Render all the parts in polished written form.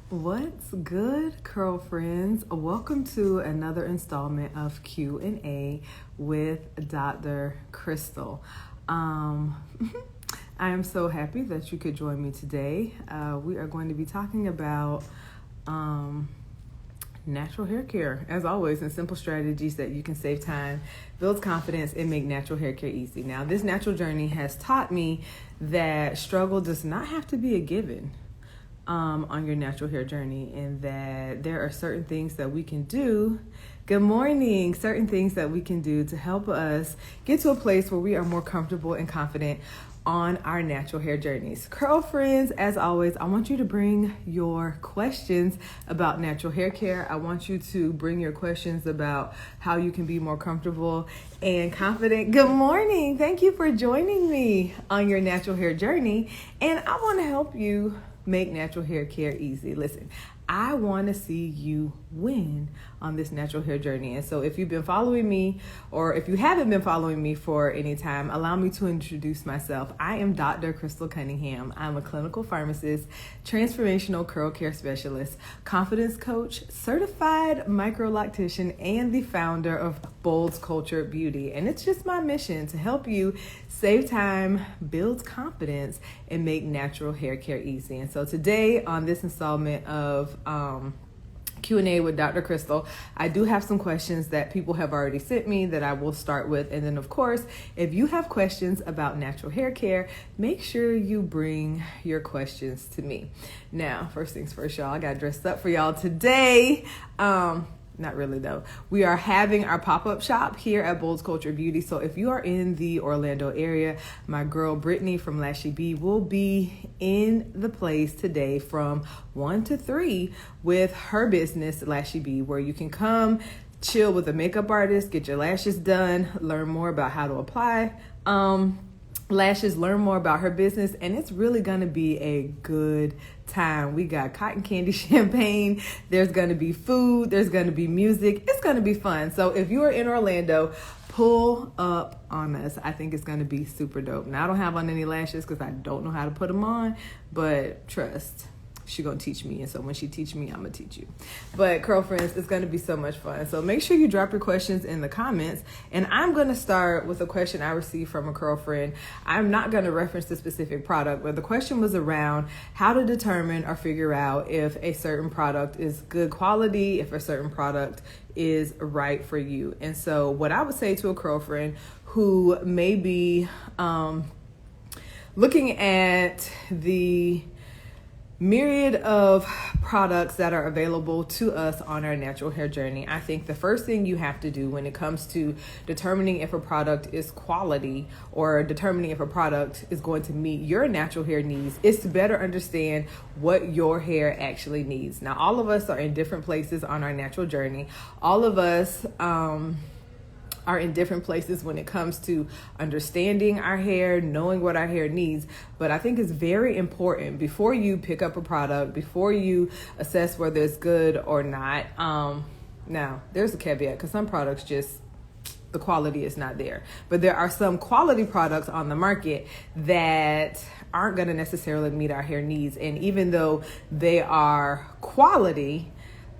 What's good, curl friends? Welcome to another installment of Q&A with Dr. Crystal. I am so happy that you could join me today. We are going to be talking about natural hair care, as always, and simple strategies that you can save time, build confidence, and make natural hair care easy. Now, this natural journey has taught me that struggle does not have to be a given on your natural hair journey, and that there are certain things that we can do. Good morning. Certain things that we can do to help us get to a place where we are more comfortable and confident on our natural hair journeys. Curl friends, as always, I want you to bring your questions about natural hair care. I want you to bring your questions about how you can be more comfortable and confident. Good morning. Thank you for joining me on your natural hair journey. And I want to help you make natural hair care easy. Listen, I want to see you win on this natural hair journey. And so if you've been following me, or if you haven't been following me for any time, allow me to introduce myself. I am Dr. Crystal Cunningham. I'm a clinical pharmacist, transformational curl care specialist, confidence coach, certified micro-loctician, and the founder of Culture Beauty. And it's just my mission to help you save time, build confidence, and make natural hair care easy. And so today on this installment of Q&A with Dr. Crystal, I do have some questions that people have already sent me that I will start with. And then, of course, if you have questions about natural hair care, make sure you bring your questions to me. Now, first things first, y'all, I got dressed up for y'all today. Not really though. We are having our pop-up shop here at Culture Beauty. So if you are in the Orlando area, my girl Brittany from Lashy B will be in the place today from 1 to 3 with her business, Lashy B, where you can come chill with a makeup artist, get your lashes done, learn more about how to apply lashes, learn more about her business, and it's really going to be a good time. We got cotton candy champagne, there's going to be food, there's going to be music, it's going to be fun. So if you are in Orlando, pull up on us. I think it's going to be super dope. Now, I don't have on any lashes because I don't know how to put them on, but trust, she's going to teach me. And so when she teach me, I'm going to teach you. But curl friends, it's going to be so much fun. So make sure you drop your questions in the comments. And I'm going to start with a question I received from a curl friend. I'm not going to reference the specific product, but the question was around how to determine or figure out if a certain product is good quality, if a certain product is right for you. And so what I would say to a curl friend who may be looking at the myriad of products that are available to us on our natural hair journey, I think the first thing you have to do when it comes to determining if a product is quality or determining if a product is going to meet your natural hair needs is to better understand what your hair actually needs. Now, all of us are in different places on our natural journey. All of us are in different places when it comes to understanding our hair, knowing what our hair needs. But I think it's very important before you pick up a product, before you assess whether it's good or not. Now, there's a caveat because some products just, the quality is not there. But there are some quality products on the market that aren't going to necessarily meet our hair needs. And even though they are quality,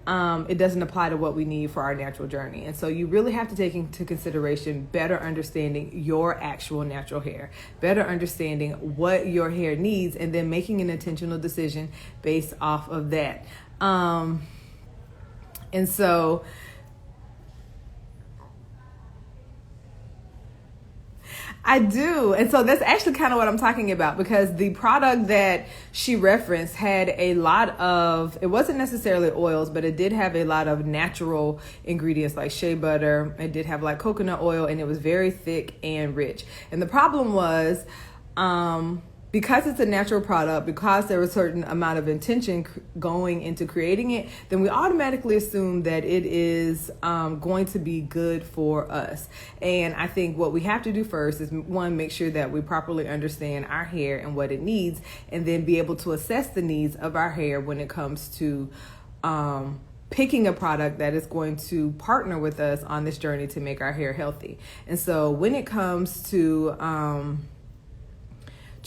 it doesn't apply to what we need for our natural journey. And so you really have to take into consideration better understanding your actual natural hair, better understanding what your hair needs, and then making an intentional decision based off of that. And so I do. And so that's actually kind of what I'm talking about, because the product that she referenced had a lot of, it wasn't necessarily oils, but it did have a lot of natural ingredients like shea butter. It did have like coconut oil, and it was very thick and rich. And the problem was, because it's a natural product, because there was a certain amount of intention going into creating it, then we automatically assume that it is going to be good for us. And I think what we have to do first is, one, make sure that we properly understand our hair and what it needs, and then be able to assess the needs of our hair when it comes to picking a product that is going to partner with us on this journey to make our hair healthy. And so when it comes to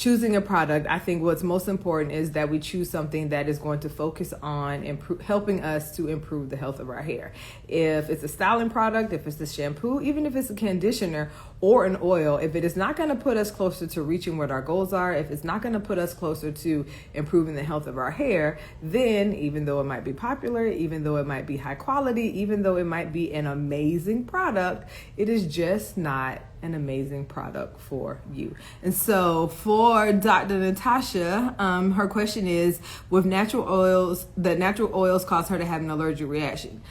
choosing a product, I think what's most important is that we choose something that is going to focus on helping us to improve the health of our hair. If it's a styling product, if it's a shampoo, even if it's a conditioner or an oil, if it is not going to put us closer to reaching what our goals are, if it's not going to put us closer to improving the health of our hair, then even though it might be popular, even though it might be high quality, even though it might be an amazing product, it is just not an amazing product for you. And so for Dr. Natasha, her question is, with natural oils, the natural oils cause her to have an allergic reaction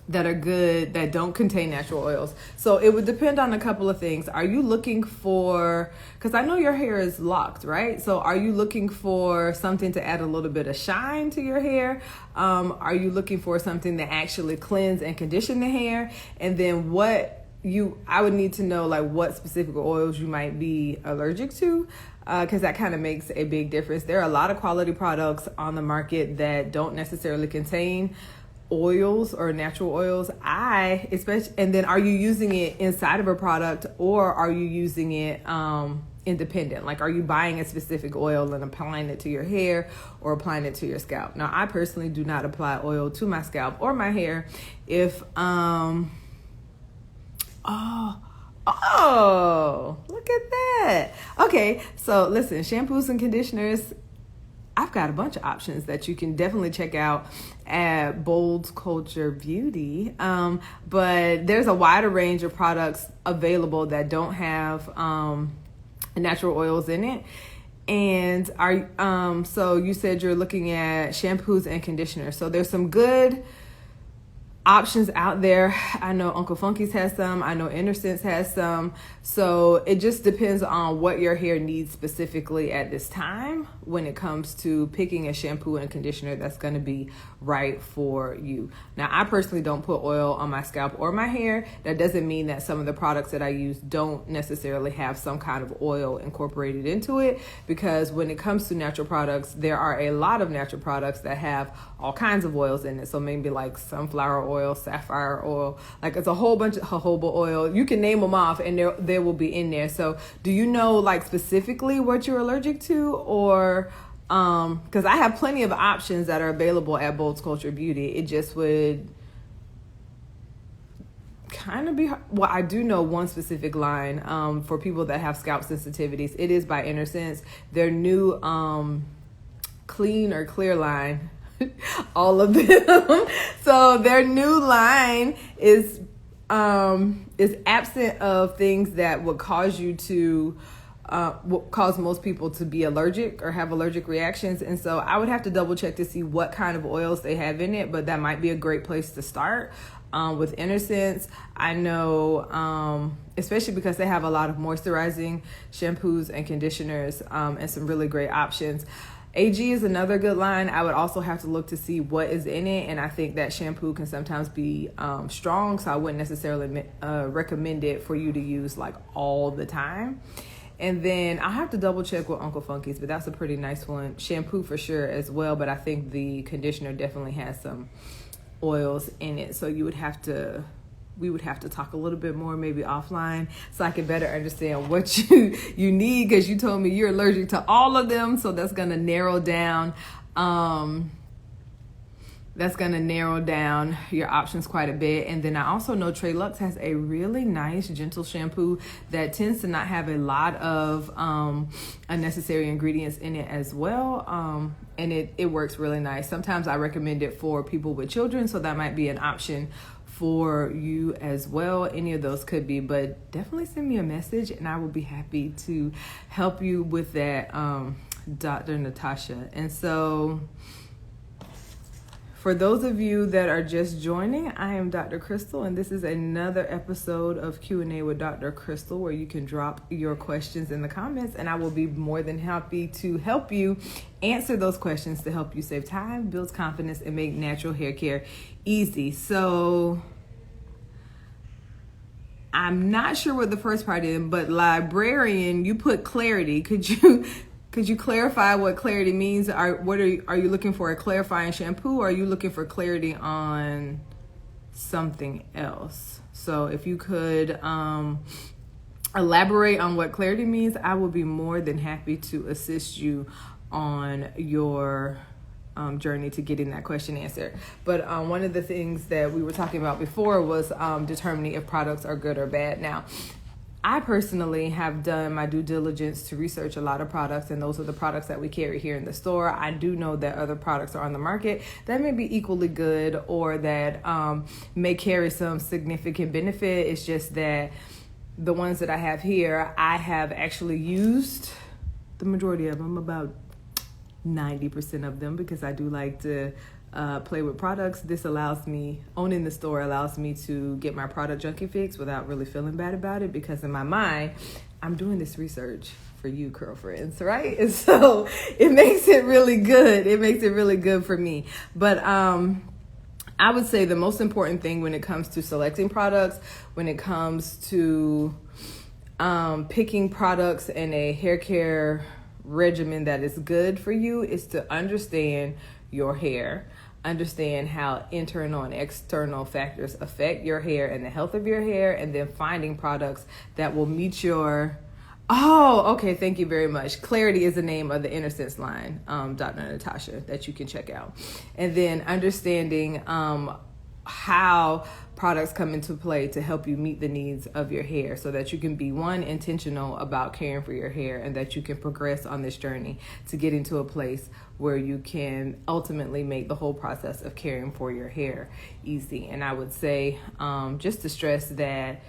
that are good, that don't contain natural oils. So it would depend on a couple of things. Are you looking for, because I know your hair is locked, right? So are you looking for something to add a little bit of shine to your hair? Are you looking for something that actually cleanse and condition the hair? And then I would need to know like what specific oils you might be allergic to, because that kind of makes a big difference. There are a lot of quality products on the market that don't necessarily contain oils or natural oils. And then are you using it inside of a product, or are you using it independent? Like, are you buying a specific oil and applying it to your hair or applying it to your scalp? Now, I personally do not apply oil to my scalp or my hair. Oh, look at that. Okay, so listen, shampoos and conditioners, I've got a bunch of options that you can definitely check out at Bold Culture Beauty. But there's a wider range of products available that don't have natural oils in it. And so you said you're looking at shampoos and conditioners. So there's some good options out there. I know Uncle Funky's has some. I know Innocence has some. So it just depends on what your hair needs specifically at this time when it comes to picking a shampoo and conditioner that's going to be right for you. Now, I personally don't put oil on my scalp or my hair. That doesn't mean that some of the products that I use don't necessarily have some kind of oil incorporated into it, because when it comes to natural products, there are a lot of natural products that have all kinds of oils in it. So maybe like sunflower oil, sapphire oil, like it's a whole bunch of jojoba oil. You can name them off and they will be in there. So do you know like specifically what you're allergic to, or because I have plenty of options that are available at Bold Culture Beauty. It just would kind of be hard. Well, I do know one specific line for people that have scalp sensitivities. It is by Innocence. Their new clean or clear line, all of them. So their new line is absent of things that would cause you to will cause most people to be allergic or have allergic reactions. And so I would have to double check to see what kind of oils they have in it, but that might be a great place to start. With Innocence, I know, especially because they have a lot of moisturizing shampoos and conditioners, and some really great options. AG is another good line. I would also have to look to see what is in it, and I think that shampoo can sometimes be strong, so I wouldn't necessarily recommend it for you to use like all the time. And then I'll have to double check with Uncle Funky's, but that's a pretty nice one. Shampoo for sure as well, but I think the conditioner definitely has some oils in it. So we would have to talk a little bit more maybe offline so I can better understand what you need, because you told me you're allergic to all of them. So that's going to narrow down your options quite a bit. And then I also know Trey Lux has a really nice gentle shampoo that tends to not have a lot of unnecessary ingredients in it as well. And it works really nice. Sometimes I recommend it for people with children, so that might be an option for you as well. Any of those could be, but definitely send me a message and I will be happy to help you with that, Dr. Natasha. And so for those of you that are just joining, I am Dr. Crystal, and this is another episode of Q&A with Dr. Crystal, where you can drop your questions in the comments, and I will be more than happy to help you answer those questions to help you save time, build confidence, and make natural hair care easy. So I'm not sure what the first part is, but librarian, you put clarity. Could you clarify what clarity means? Are you looking for a clarifying shampoo, or are you looking for clarity on something else? So if you could elaborate on what clarity means, I will be more than happy to assist you on your journey to getting that question answered. But one of the things that we were talking about before was determining if products are good or bad. Now, I personally have done my due diligence to research a lot of products, and those are the products that we carry here in the store. I do know that other products are on the market that may be equally good or that may carry some significant benefit. It's just that the ones that I have here, I have actually used the majority of them, about 90% of them, because I do like to play with products. This allows me, owning the store allows me to get my product junkie fix without really feeling bad about it, because in my mind, I'm doing this research for you, curlfriends, right? And so it makes it really good. It makes it really good for me. But I would say the most important thing when it comes to selecting products, when it comes to picking products in a hair care regimen that is good for you, is to understand your hair, understand how internal and external factors affect your hair and the health of your hair, and then finding products that will meet your... Oh, okay. Thank you very much. Clarity is the name of the Inner Sense line, Dr. Natasha, that you can check out. And then understanding how products come into play to help you meet the needs of your hair, so that you can be, one, intentional about caring for your hair, and that you can progress on this journey to get into a place where you can ultimately make the whole process of caring for your hair easy. And I would say, just to stress that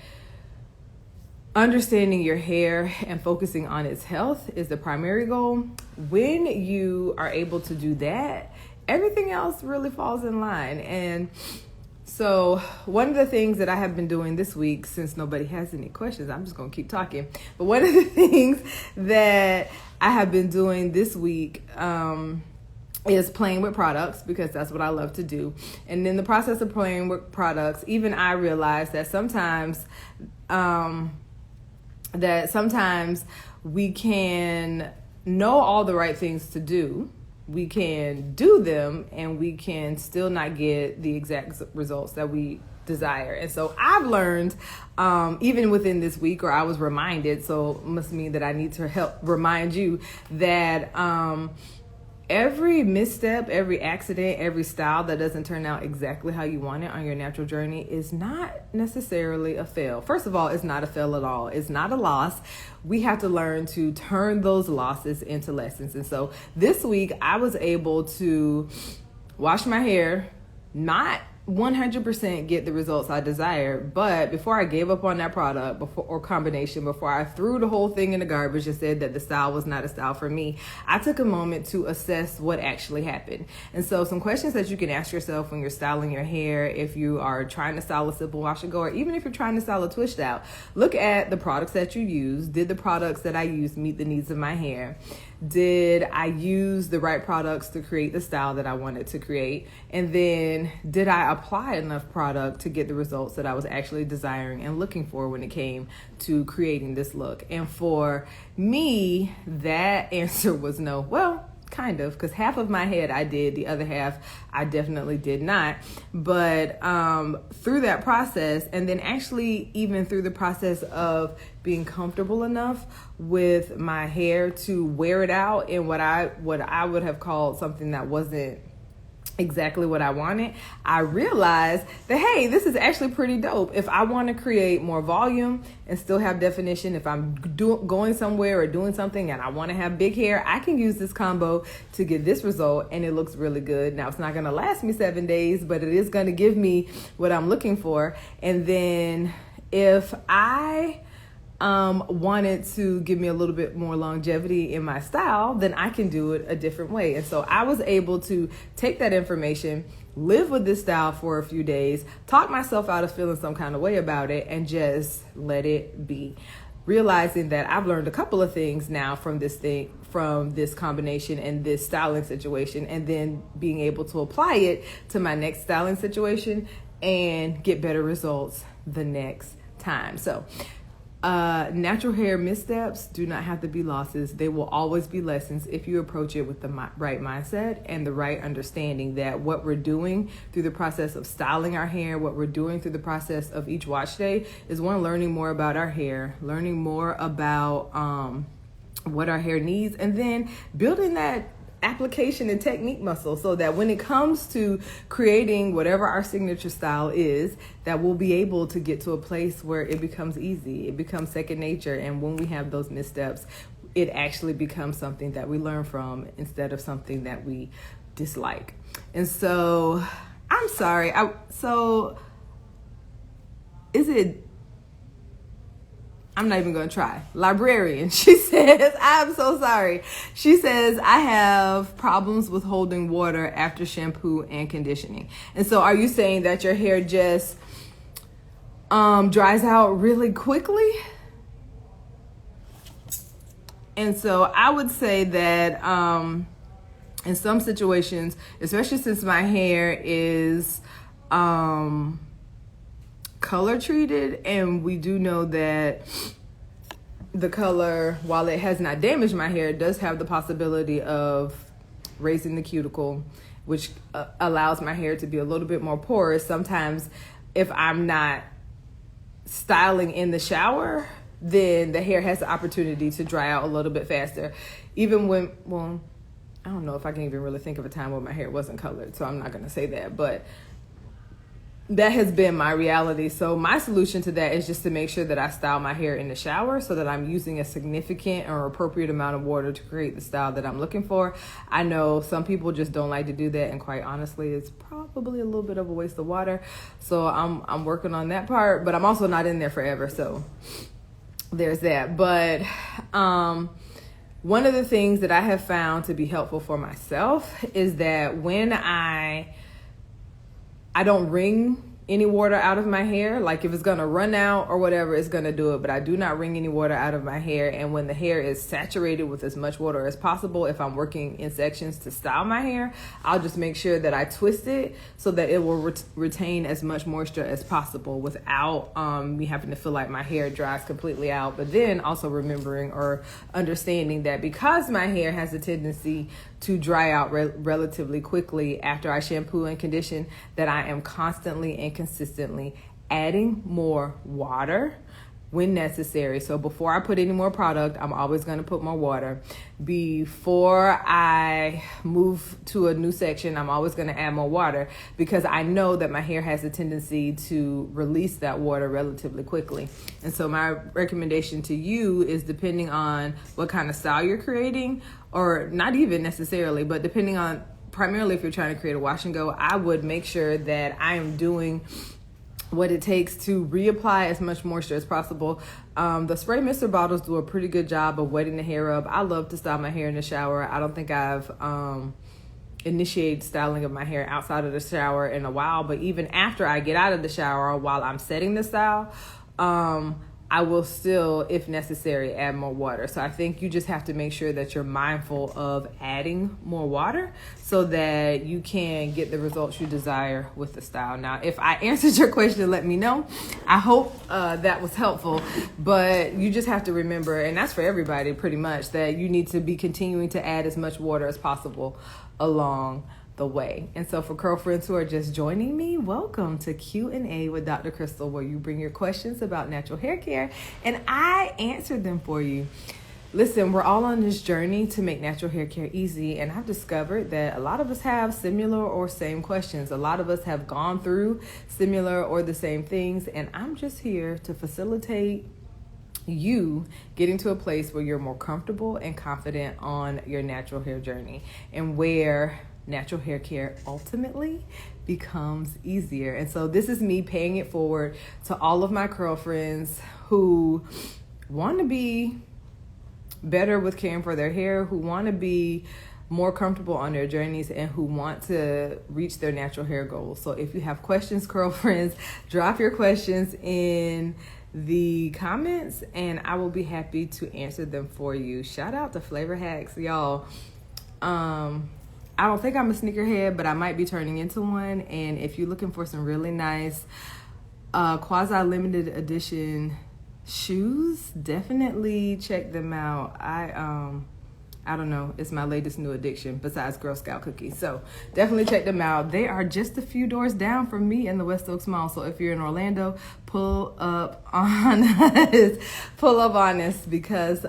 understanding your hair and focusing on its health is the primary goal. When you are able to do that, everything else really falls in line. And so one of the things that I have been doing this week, since nobody has any questions, I'm just going to keep talking. But one of the things that I have been doing this week is playing with products, because that's what I love to do. And in the process of playing with products, even I realized that sometimes we can know all the right things to do. We can do them, and we can still not get the exact results that we desire. And so I've learned, even within this week, or I was reminded, so it must mean that I need to help remind you that every misstep, every accident, every style that doesn't turn out exactly how you want it on your natural journey is not necessarily a fail. First of all, it's not a fail at all. It's not a loss. We have to learn to turn those losses into lessons. And so this week I was able to wash my hair, not 100% get the results I desire, but before I gave up on that product or combination, before I threw the whole thing in the garbage and said that the style was not a style for me, I took a moment to assess what actually happened. And so some questions that you can ask yourself when you're styling your hair, if you are trying to style a simple wash and go, or even if you're trying to style a twist out, look at the products that you use. Did the products that I use meet the needs of my hair? Did I use the right products to create the style that I wanted to create? And then did I apply enough product to get the results that I was actually desiring and looking for when it came to creating this look? And for me, that answer was no. Well, kind of, because half of my head I did, the other half I definitely did not. But through that process, and then actually even through the process of being comfortable enough with my hair to wear it out in what I would have called something that wasn't exactly what I wanted, I realized that, hey, this is actually pretty dope. If I want to create more volume and still have definition, if I'm going somewhere or doing something and I want to have big hair, I can use this combo to get this result, and it looks really good. Now, it's not going to last me 7 days, but it is going to give me what I'm looking for. And then if I wanted to give me a little bit more longevity in my style, then I can do it a different way. And so I was able to take that information, live with this style for a few days, talk myself out of feeling some kind of way about it, and just let it be. Realizing that I've learned a couple of things now from this combination and this styling situation, and then being able to apply it to my next styling situation and get better results the next time. So Natural hair missteps do not have to be losses. They will always be lessons if you approach it with the right mindset and the right understanding that what we're doing through the process of styling our hair, what we're doing through the process of each wash day is one, learning more about our hair, learning more about what our hair needs, and then building that application and technique muscle so that when it comes to creating whatever our signature style is, that we'll be able to get to a place where it becomes easy, it becomes second nature, and when we have those missteps, it actually becomes something that we learn from instead of something that we dislike. And so I'm sorry, I'm not even going to try. Librarian, she says, I'm so sorry. She says, I have problems with holding water after shampoo and conditioning. And so are you saying that your hair just dries out really quickly? And so I would say that in some situations, especially since my hair is color treated, and we do know that the color, while it has not damaged my hair, does have the possibility of raising the cuticle, which allows my hair to be a little bit more porous. Sometimes if I'm not styling in the shower, then the hair has the opportunity to dry out a little bit faster. Even when, well, I don't know if I can even really think of a time when my hair wasn't colored, so I'm not going to say that, but that has been my reality. So my solution to that is just to make sure that I style my hair in the shower so that I'm using a significant or appropriate amount of water to create the style that I'm looking for. I know some people just don't like to do that, and quite honestly, it's probably a little bit of a waste of water. So I'm working on that part, but I'm also not in there forever. So there's that. But one of the things that I have found to be helpful for myself is that when I don't wring any water out of my hair. Like if it's gonna run out or whatever, it's gonna do it, but I do not wring any water out of my hair. And when the hair is saturated with as much water as possible, if I'm working in sections to style my hair, I'll just make sure that I twist it so that it will retain as much moisture as possible without me having to feel like my hair dries completely out. But then also remembering or understanding that because my hair has a tendency to dry out relatively quickly after I shampoo and condition, that I am constantly and consistently adding more water when necessary. So before I put any more product, I'm always going to put more water. Before I move to a new section, I'm always going to add more water because I know that my hair has a tendency to release that water relatively quickly. And so my recommendation to you is, depending on what kind of style you're creating, or not even necessarily, but depending on, primarily if you're trying to create a wash and go, I would make sure that I am doing what it takes to reapply as much moisture as possible. The spray mister bottles do a pretty good job of wetting the hair up. I love to style my hair in the shower. I don't think I've initiated styling of my hair outside of the shower in a while, but even after I get out of the shower, while I'm setting the style, I will still, if necessary, add more water. So I think you just have to make sure that you're mindful of adding more water so that you can get the results you desire with the style. Now, if I answered your question, let me know. I hope that was helpful, but you just have to remember, and that's for everybody pretty much, that you need to be continuing to add as much water as possible along the way. And so for girlfriends who are just joining me, welcome to Q&A with Dr. Crystal, where you bring your questions about natural hair care and I answer them for you. Listen, we're all on this journey to make natural hair care easy, and I've discovered that a lot of us have similar or same questions. A lot of us have gone through similar or the same things, and I'm just here to facilitate you getting to a place where you're more comfortable and confident on your natural hair journey, and where natural hair care ultimately becomes easier. And so this is me paying it forward to all of my girlfriends who want to be better with caring for their hair, who want to be more comfortable on their journeys, and who want to reach their natural hair goals. So if you have questions, girlfriends, drop your questions in the comments and I will be happy to answer them for you. Shout out to Flavor Hacks, y'all. I don't think I'm a sneakerhead, but I might be turning into one. And if you're looking for some really nice quasi-limited edition Shoes, definitely check them out. I don't know, it's my latest new addiction besides Girl Scout cookies. So definitely check them out. They are just a few doors down from me in the West Oaks Mall. So if you're in Orlando, pull up on us. Pull up on us because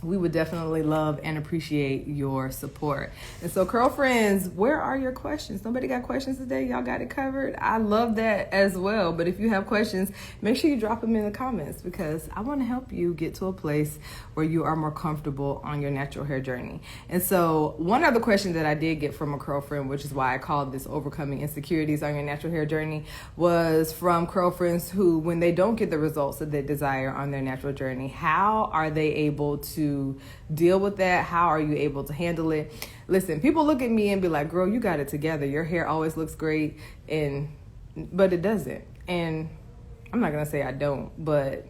we would definitely love and appreciate your support. And so, curlfriends, where are your questions? Nobody got questions today? Y'all got it covered? I love that as well. But if you have questions, make sure you drop them in the comments because I want to help you get to a place where you are more comfortable on your natural hair journey. And so, one other question that I did get from a curlfriend, which is why I called this Overcoming Insecurities on Your Natural Hair Journey, was from curlfriends who, when they don't get the results that they desire on their natural journey, how are they able to deal with that? How are you able to handle it? Listen, people look at me and be like, girl, you got it together. Your hair always looks great, but it doesn't. And I'm not gonna say I don't, but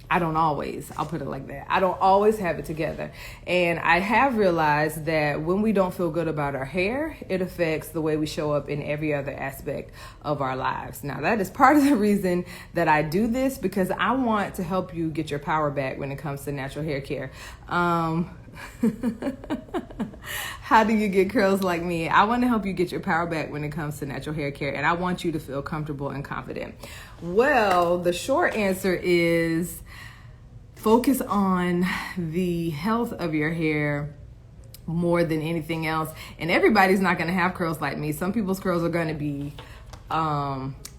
I don't always. I'll put it like that. I don't always have it together. And I have realized that when we don't feel good about our hair, it affects the way we show up in every other aspect of our lives. Now, that is part of the reason that I do this, because I want to help you get your power back when it comes to natural hair care. How do you get curls like me? I want to help you get your power back when it comes to natural hair care, and I want you to feel comfortable and confident. Well, the short answer is focus on the health of your hair more than anything else. And everybody's not going to have curls like me. Some people's curls are going to be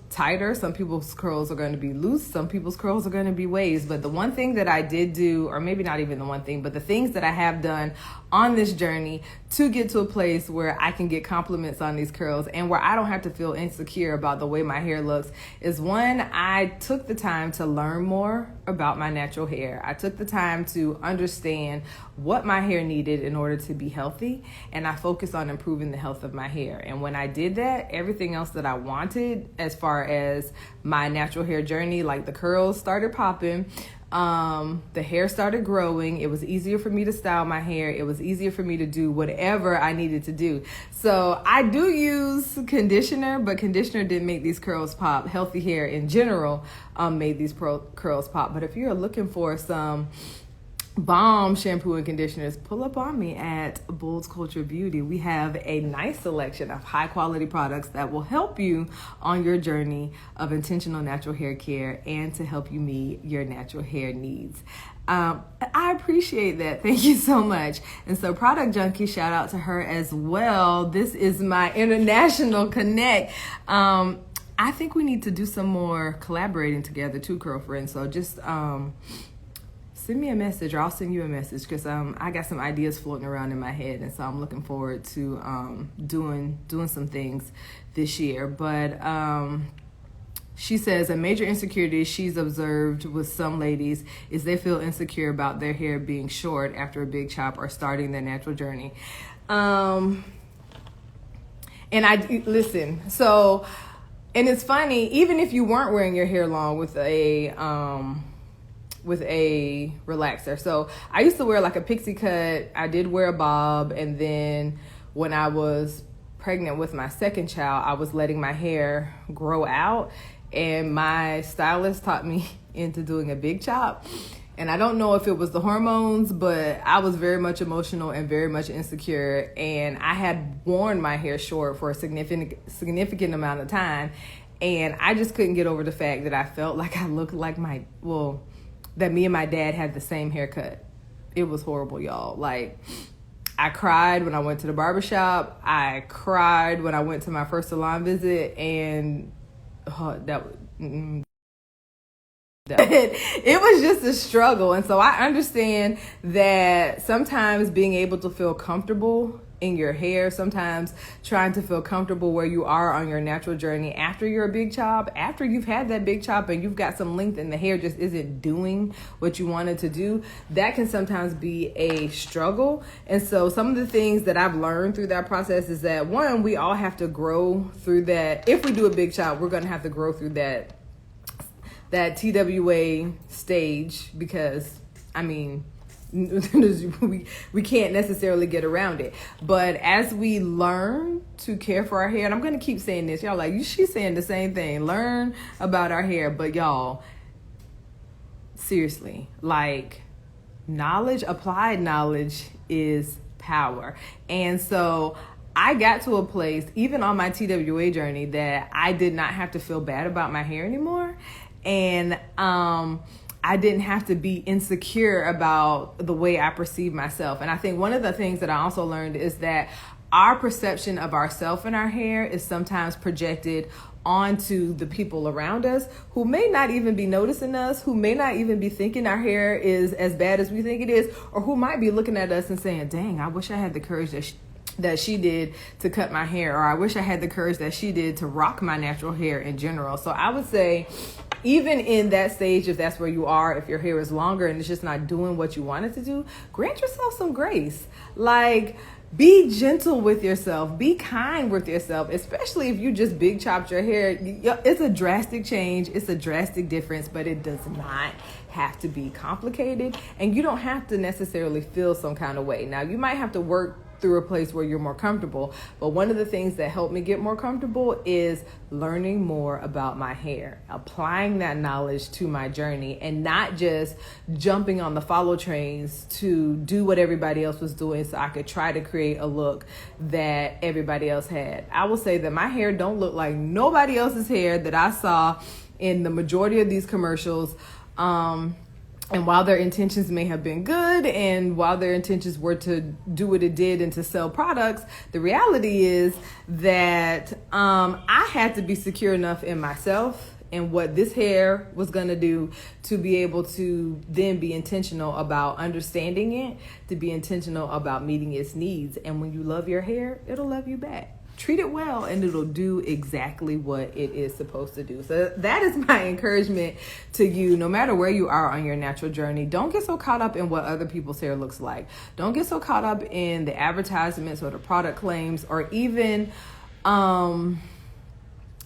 tighter. Some people's curls are going to be loose. Some people's curls are going to be waves. But the one thing that I did do, or maybe not even the one thing, but the things that I have done on this journey to get to a place where I can get compliments on these curls and where I don't have to feel insecure about the way my hair looks is, one, I took the time to learn more about my natural hair. I took the time to understand what my hair needed in order to be healthy, and I focused on improving the health of my hair. And when I did that, everything else that I wanted as far as my natural hair journey, like the curls started popping, the hair started growing. It was easier for me to style my hair. It was easier for me to do whatever I needed to do. So I do use conditioner, but conditioner didn't make these curls pop. Healthy hair in general made these curls pop. But if you're looking for some bomb shampoo and conditioners, pull up on me at Bold's Culture Beauty. We have a nice selection of high quality products that will help you on your journey of intentional natural hair care and to help you meet your natural hair needs. I appreciate that. Thank you so much. And so Product Junkie, shout out to her as well. This is my international connect. I think we need to do some more collaborating together too, girlfriend. So just send me a message, or I'll send you a message, because I got some ideas floating around in my head, and so I'm looking forward to doing some things this year. But she says a major insecurity she's observed with some ladies is they feel insecure about their hair being short after a big chop or starting their natural journey. And I listen. So, and it's funny, even if you weren't wearing your hair long with a relaxer. So I used to wear like a pixie cut. I did wear a bob. And then when I was pregnant with my second child, I was letting my hair grow out. And my stylist taught me into doing a big chop. And I don't know if it was the hormones, but I was very much emotional and very much insecure. And I had worn my hair short for a significant amount of time. And I just couldn't get over the fact that I felt like I looked like that me and my dad had the same haircut. It was horrible, y'all. Like, I cried when I went to the barbershop. I cried when I went to my first salon visit, and it was just a struggle. And so I understand that sometimes being able to feel comfortable in your hair, sometimes trying to feel comfortable where you are on your natural journey after you're a big chop, after you've had that big chop and you've got some length and the hair just isn't doing what you wanted to do, that can sometimes be a struggle. And so some of the things that I've learned through that process is that, one, we all have to grow through that. If we do a big chop, we're going to have to grow through that TWA stage, because I mean, we can't necessarily get around it. But as we learn to care for our hair, and I'm going to keep saying this, y'all like, she's saying the same thing, learn about our hair. But y'all, Seriously, like knowledge, applied knowledge is power. And so I got to a place, even on my TWA journey, that I did not have to feel bad about my hair anymore. And I didn't have to be insecure about the way I perceive myself. And I think one of the things that I also learned is that our perception of ourselves and our hair is sometimes projected onto the people around us who may not even be noticing us, who may not even be thinking our hair is as bad as we think it is, or who might be looking at us and saying, dang, I wish I had the courage that she did to cut my hair, or I wish I had the courage that she did to rock my natural hair in general. So I would say, even in that stage, if that's where you are, if your hair is longer and it's just not doing what you want it to do, grant yourself some grace. Like, be gentle with yourself. Be kind with yourself, especially if you just big chopped your hair. It's a drastic change. It's a drastic difference, but it does not have to be complicated. And you don't have to necessarily feel some kind of way. Now, you might have to work through a place where you're more comfortable. But one of the things that helped me get more comfortable is learning more about my hair, applying that knowledge to my journey, and not just jumping on the follow trains to do what everybody else was doing so I could try to create a look that everybody else had. I will say that my hair don't look like nobody else's hair that I saw in the majority of these commercials. And while their intentions may have been good, and while their intentions were to do what it did and to sell products, the reality is that I had to be secure enough in myself and what this hair was going to do to be able to then be intentional about understanding it, to be intentional about meeting its needs. And when you love your hair, it'll love you back. Treat it well and it'll do exactly what it is supposed to do. So that is my encouragement to you. No matter where you are on your natural journey, don't get so caught up in what other people's hair looks like. Don't get so caught up in the advertisements or the product claims, or even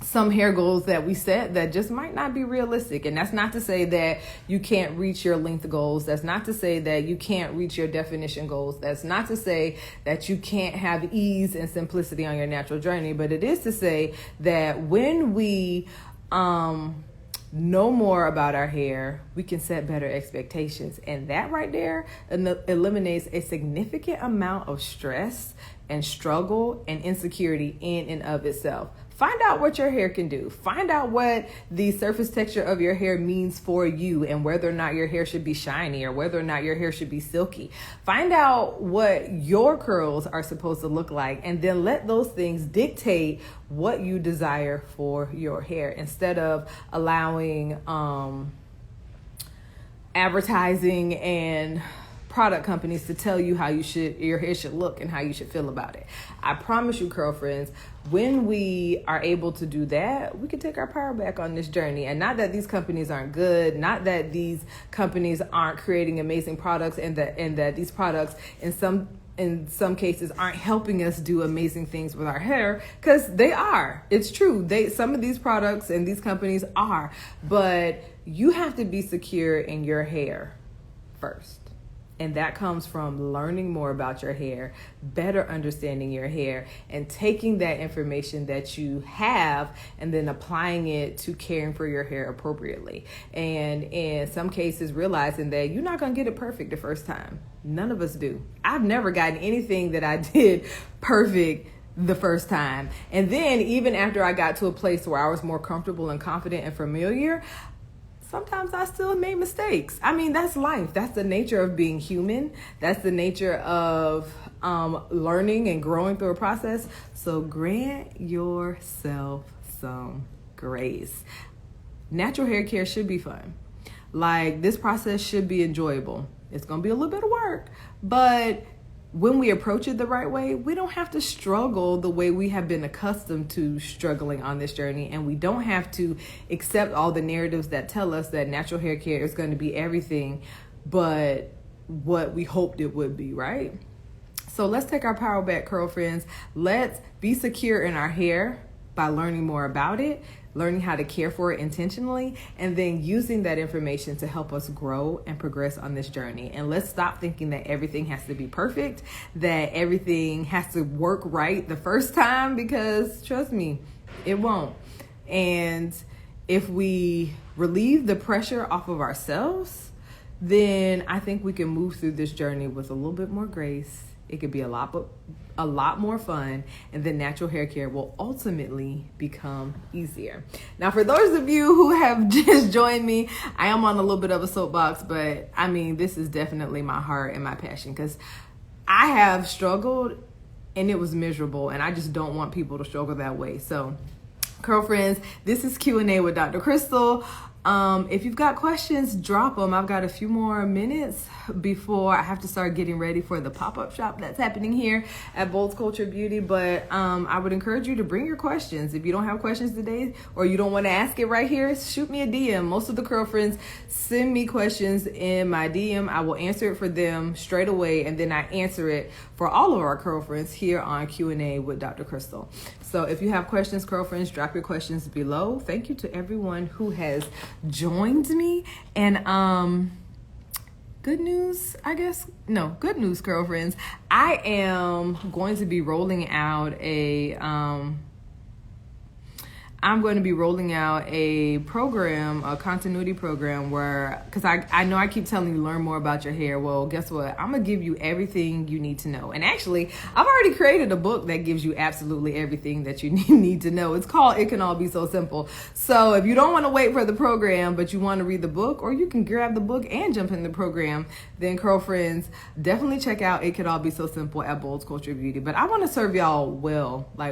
some hair goals that we set that just might not be realistic. And that's not to say that you can't reach your length goals. That's not to say that you can't reach your definition goals. That's not to say that you can't have ease and simplicity on your natural journey. But it is to say that when we know more about our hair, we can set better expectations. And that right there eliminates a significant amount of stress and struggle and insecurity in and of itself. Find out what your hair can do. Find out what the surface texture of your hair means for you, and whether or not your hair should be shiny or whether or not your hair should be silky. Find out what your curls are supposed to look like, and then let those things dictate what you desire for your hair, instead of allowing advertising and product companies to tell you how your hair should look and how you should feel about it. I promise you, curl friends, when we are able to do that, we can take our power back on this journey. And not that these companies aren't good, not that these companies aren't creating amazing products, and that these products in some cases aren't helping us do amazing things with our hair, because they are. It's true. Some of these products and these companies are, but you have to be secure in your hair first. And that comes from learning more about your hair, better understanding your hair, and taking that information that you have and then applying it to caring for your hair appropriately. And in some cases, realizing that you're not going to get it perfect the first time. None of us do. I've never gotten anything that I did perfect the first time. And then even after I got to a place where I was more comfortable and confident and familiar, sometimes I still made mistakes. I mean, that's life. That's the nature of being human. That's the nature of learning and growing through a process. So grant yourself some grace. Natural hair care should be fun. Like, this process should be enjoyable. It's going to be a little bit of work, but when we approach it the right way, we don't have to struggle the way we have been accustomed to struggling on this journey. And we don't have to accept all the narratives that tell us that natural hair care is going to be everything but what we hoped it would be, right? So let's take our power back, curl friends. Let's be secure in our hair by learning more about it, learning how to care for it intentionally, and then using that information to help us grow and progress on this journey. And let's stop thinking that everything has to be perfect, that everything has to work right the first time, because trust me, it won't. And if we relieve the pressure off of ourselves then I think we can move through this journey with a little bit more grace. It could be a lot more fun, and then natural hair care will ultimately become easier. Now, for those of you who have just joined me, I am on a little bit of a soapbox, but I mean, this is definitely my heart and my passion, because I have struggled and it was miserable, and I just don't want people to struggle that way. So, girlfriends, this is Q&A with Dr. Crystal. If you've got questions, drop them. I've got a few more minutes before I have to start getting ready for the pop-up shop that's happening here at Bold's Culture Beauty. But I would encourage you to bring your questions. If you don't have questions today, or you don't want to ask it right here, shoot me a DM. Most of the girlfriends send me questions in my DM. I will answer it for them straight away, and then I answer it for all of our girlfriends here on Q&A with Dr. Crystal. So if you have questions, girlfriends, drop your questions below. Thank you to everyone who has joined me. And good news, I guess. No, good news, girlfriends. I am going to be rolling out a program, a continuity program where, because I know I keep telling you learn more about your hair. Well, guess what? I'm going to give you everything you need to know. And actually, I've already created a book that gives you absolutely everything that you need to know. It's called It Can All Be So Simple. So if you don't want to wait for the program, but you want to read the book, or you can grab the book and jump in the program, then girlfriends, definitely check out It Can All Be So Simple at Bold's Culture Beauty. But I want to serve y'all well. I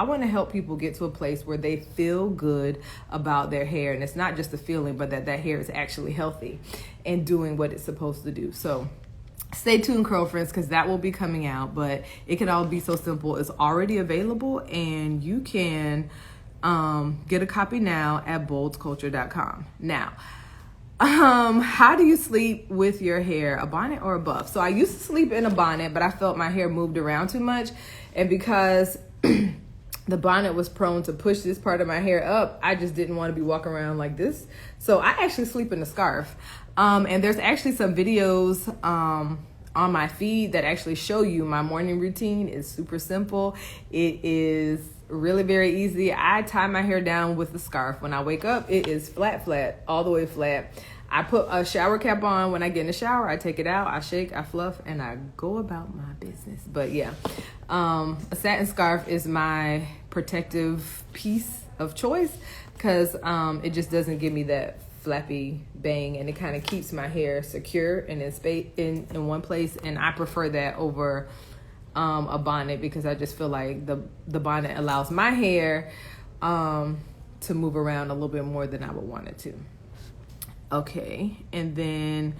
want to help people get to a place where they feel good about their hair, and it's not just a feeling, but that hair is actually healthy and doing what it's supposed to do. So stay tuned, girlfriends, because that will be coming out. But It Can All Be So Simple is already available, and you can get a copy now at boldsculture.com. Now, how do you sleep with your hair, a bonnet or a buff? So I used to sleep in a bonnet, but I felt my hair moved around too much, and because the bonnet was prone to push this part of my hair up, I just didn't want to be walking around like this. So I actually sleep in a scarf. And there's actually some videos on my feed that actually show you my morning routine. Is super simple. It is really very easy. I tie my hair down with a scarf. When I wake up, it is flat, all the way flat. I put a shower cap on when I get in the shower. I take it out, I shake, I fluff, and I go about my business. But yeah, a satin scarf is my protective piece of choice, because it just doesn't give me that flappy bang, and it kind of keeps my hair secure and in one place. And I prefer that over a bonnet, because I just feel like the bonnet allows my hair to move around a little bit more than I would want it to. Okay, and then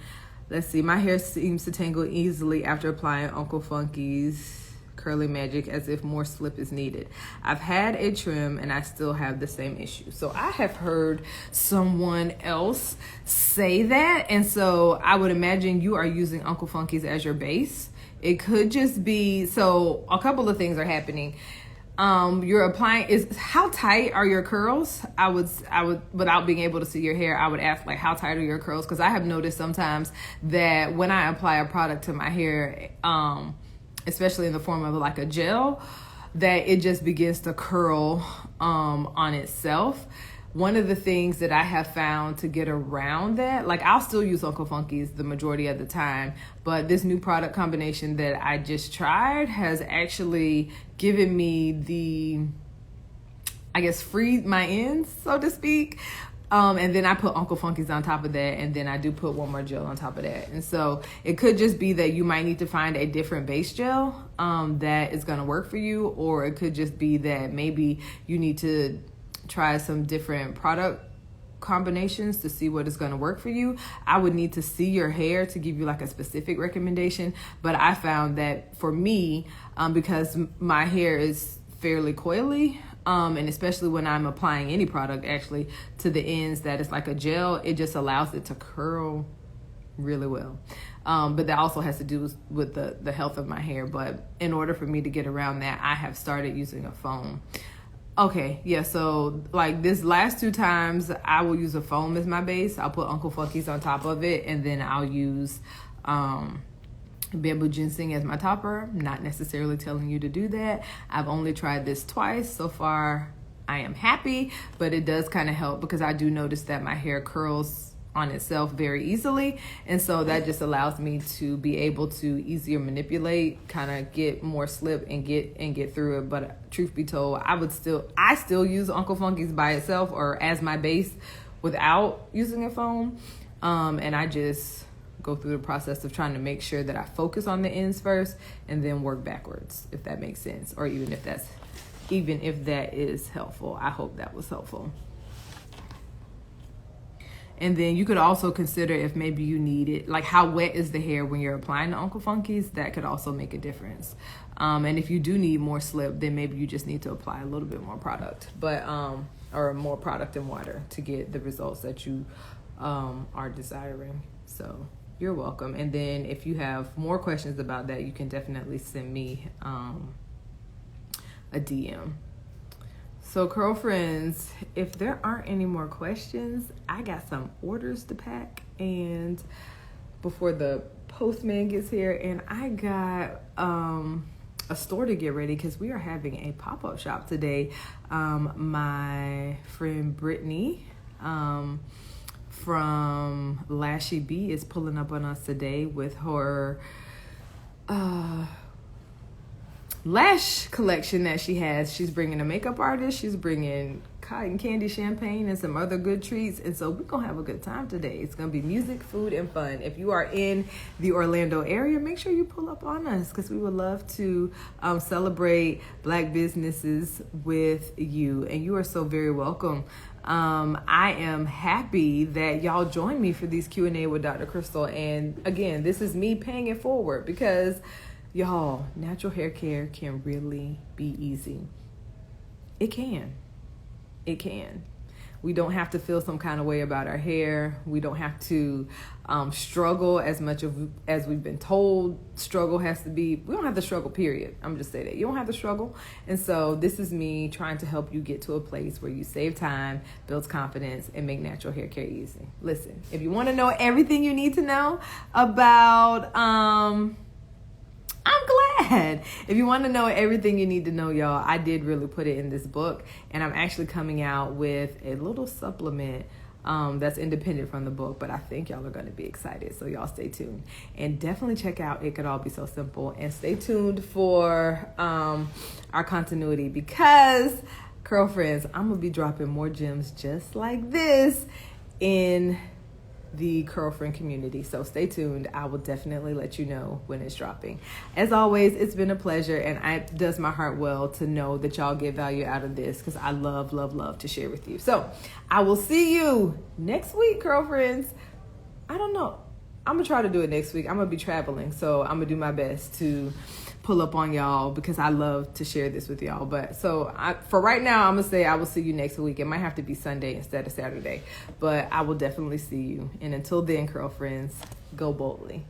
let's see, my hair seems to tangle easily after applying Uncle Funky's Curly Magic, as if more slip is needed. I've had a trim and I still have the same issue. So I have heard someone else say that, and so I would imagine you are using Uncle Funky's as your base. It could just be, so a couple of things are happening. You're applying, how tight are your curls? I would, without being able to see your hair, I would ask, like, how tight are your curls? Because I have noticed sometimes that when I apply a product to my hair, especially in the form of like a gel, that it just begins to curl on itself. One of the things that I have found to get around that, like, I'll still use Uncle Funky's the majority of the time, but this new product combination that I just tried has actually given me the, I guess, freed my ends, so to speak. And then I put Uncle Funky's on top of that, and then I do put one more gel on top of that. And so it could just be that you might need to find a different base gel that is going to work for you, or it could just be that maybe you need to try some different product combinations to see what is going to work for you. I would need to see your hair to give you like a specific recommendation, but I found that for me, because my hair is fairly coily, and especially when I'm applying any product actually to the ends that is like a gel, it just allows it to curl really well. But that also has to do with the health of my hair. But in order for me to get around that, I have started using a foam. Okay, yeah, so like this last 2 times, I will use a foam as my base. I'll put Uncle Funky's on top of it, and then I'll use bamboo ginseng as my topper. Not necessarily telling you to do that. I've only tried this twice. So far, I am happy, but it does kind of help because I do notice that my hair curls on itself very easily. And so that just allows me to be able to easier manipulate, kind of get more slip and get through it. But truth be told, I still use Uncle Funky's by itself or as my base without using a foam. And I just go through the process of trying to make sure that I focus on the ends first and then work backwards, if that makes sense, or even if that is helpful. I hope that was helpful. And then you could also consider if maybe you need it, like how wet is the hair when you're applying the Uncle Funky's. That could also make a difference. And if you do need more slip, then maybe you just need to apply a little bit more product, or more product and water to get the results that you are desiring. So you're welcome. And then if you have more questions about that, you can definitely send me a DM. So curlfriends, if there aren't any more questions, I got some orders to pack and before the postman gets here, and I got a store to get ready because we are having a pop-up shop today. My friend Brittany from Lashy B is pulling up on us today with her lash collection that she has. She's bringing a makeup artist, she's bringing cotton candy champagne and some other good treats, and so we're gonna have a good time today. It's gonna be music, food, and fun. If you are in the Orlando area, make sure you pull up on us because we would love to celebrate Black businesses with you, and you are so very welcome. I am happy that y'all joined me for these Q&A with Dr. Crystal, and again, this is me paying it forward because y'all, natural hair care can really be easy. It can. We don't have to feel some kind of way about our hair. We don't have to struggle as much as we've been told struggle has to be. We don't have to struggle, period. I'm just saying that. You don't have to struggle. And so this is me trying to help you get to a place where you save time, builds confidence, and make natural hair care easy. Listen, if you want to know everything you need to know about I'm glad. If you want to know everything you need to know, y'all, I did really put it in this book, and I'm actually coming out with a little supplement that's independent from the book, but I think y'all are going to be excited, so y'all stay tuned. And definitely check out It Could All Be So Simple, and stay tuned for our continuity because, girlfriends, I'm going to be dropping more gems just like this in the curlfriend community, so stay tuned. I will definitely let you know when it's dropping. As always, it's been a pleasure, and it does my heart well to know that y'all get value out of this because I love to share with you. So I will see you next week, girlfriends. I don't know, I'm gonna try to do it next week. I'm gonna be traveling, so I'm gonna do my best to pull up on y'all because I love to share this with y'all. But for right now, I'm gonna say I will see you next week. It might have to be Sunday instead of Saturday, but I will definitely see you. And until then, girlfriends, go boldly.